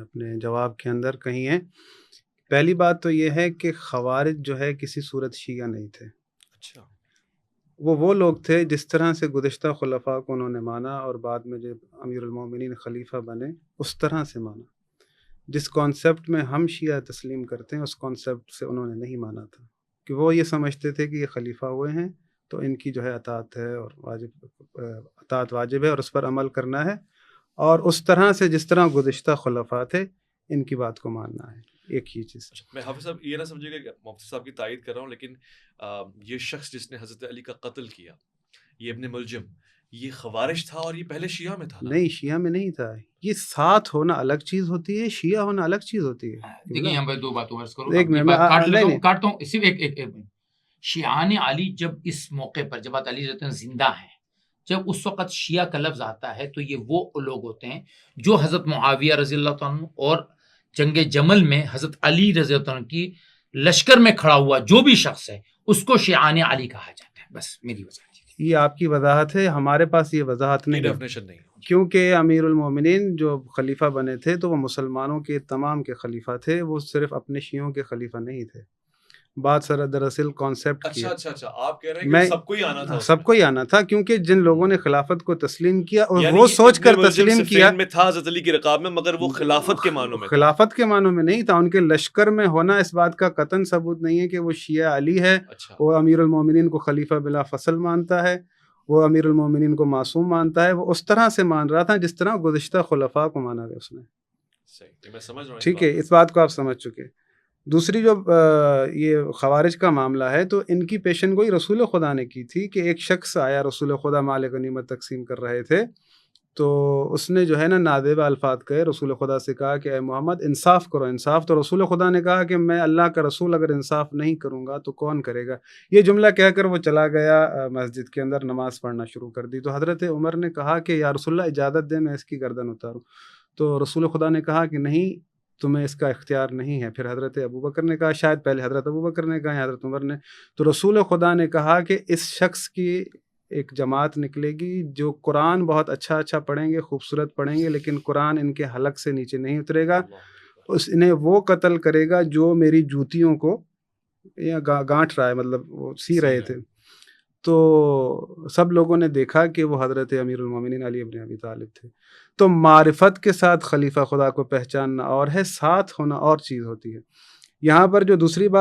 اپنے جواب کے اندر کہی ہیں۔ پہلی بات تو یہ ہے کہ خوارج جو ہے کسی صورت شیعہ نہیں تھے۔ اچھا، وہ لوگ تھے جس طرح سے گزشتہ خلفاء کو انہوں نے مانا اور بعد میں جب امیر المومنین خلیفہ بنے اس طرح سے مانا۔ جس کانسیپٹ میں ہم شیعہ تسلیم کرتے ہیں اس کانسیپٹ سے انہوں نے نہیں مانا تھا، کہ وہ یہ سمجھتے تھے کہ یہ خلیفہ ہوئے ہیں تو ان کی جو ہے اطاعت ہے اور اطاعت واجب ہے اور اس پر عمل کرنا ہے، اور اس طرح سے جس طرح گزشتہ خلفاء تھے ان کی بات کو ماننا ہے، ایک ہی چیز۔ میں حافظ صاحب یہ نہ سمجھے گا کہ مفتی صاحب کی تائید کر رہا ہوں، لیکن یہ شخص جس نے حضرت علی کا قتل کیا، یہ ابن ملجم، یہ خوارج تھا اور یہ پہلے شیعہ میں تھا نا؟ نہیں، شیعہ میں نہیں تھا۔ یہ ساتھ ہونا الگ چیز ہوتی ہے، شیعہ ہونا الگ چیز ہوتی ہے۔ دیکھیں یہاں پہ دو باتوں عرض کروں، کاٹتا ہوں صرف ایک شیعان علی جب اس موقع پر جب علی رضی اللہ عنہ زندہ ہیں، جب اس وقت شیعہ کا لفظ آتا ہے تو یہ وہ لوگ ہوتے ہیں جو حضرت معاویہ رضی اللہ عنہ اور جنگ جمل میں حضرت علی رضی اللہ عنہ کی لشکر میں کھڑا ہوا جو بھی شخص ہے اس کو شیعان علی کہا جاتا ہے۔ بس میری وضاحت یہ آپ کی وضاحت ہے، ہمارے پاس یہ وضاحت نہیں ہے، کیونکہ امیر المومنین جو خلیفہ بنے تھے تو وہ مسلمانوں کے تمام کے خلیفہ تھے، وہ صرف اپنے شیعوں کے خلیفہ نہیں تھے۔ بات سر دراصل کانسیپٹ کی۔ اچھا آپ کہہ رہے ہیں کہ سب کو ہی آنا تھا، سب کو ہی آنا تھا، کیونکہ جن لوگوں نے خلافت کو تسلیم کیا اور وہ سوچ کر تسلیم کیا میں تھا حضرت علی کی رکاب میں، مگر وہ خلافت کے معنوں میں خلافت کے معنوں میں نہیں تھا، ان کے لشکر میں ہونا اس بات کا قطعاً ثبوت نہیں ہے کہ وہ شیعہ علی ہے۔ وہ امیر المومنین کو خلیفہ بلا فصل مانتا ہے، وہ امیر المومنین کو معصوم مانتا ہے، وہ اس طرح سے مان رہا تھا جس طرح گزشتہ خلفاء کو مانا گیا اس نے۔ ٹھیک ہے، اس بات کو آپ سمجھ چکے۔ دوسری جو یہ خوارج کا معاملہ ہے تو ان کی پیشن گوئی رسول خدا نے کی تھی کہ ایک شخص آیا، رسول خدا مال غنیمت تقسیم کر رہے تھے تو اس نے جو ہے نا نادیبہ الفاظ کہے، رسول خدا سے کہا کہ اے محمد انصاف کرو انصاف، تو رسول خدا نے کہا کہ میں اللہ کا رسول اگر انصاف نہیں کروں گا تو کون کرے گا؟ یہ جملہ کہہ کر وہ چلا گیا مسجد کے اندر، نماز پڑھنا شروع کر دی۔ تو حضرت عمر نے کہا کہ یا رسول اللہ اجازت دے میں اس کی گردن اتاروں، تو رسول خدا نے کہا کہ نہیں، تمہیں اس کا اختیار نہیں ہے۔ پھر حضرت ابوبکر نے کہا، شاید پہلے حضرت ابوبکر نے کہا یا حضرت عمر نے، تو رسول خدا نے کہا کہ اس شخص کی ایک جماعت نکلے گی جو قرآن بہت اچھا پڑھیں گے، خوبصورت پڑھیں گے، لیکن قرآن ان کے حلق سے نیچے نہیں اترے گا، انہیں وہ قتل کرے گا جو میری جوتیوں کو یا گانٹھ رہا ہے، مطلب وہ سی رہے تھے۔ تو سب لوگوں نے دیکھا کہ وہ حضرت امیر المومنین علی ابن ابی طالب تھے۔ تو معرفت کے ساتھ خلیفہ خدا کو پہچاننا اور ہے، ساتھ ہونا اور چیز ہوتی ہے۔ یہاں پر جو دوسری بات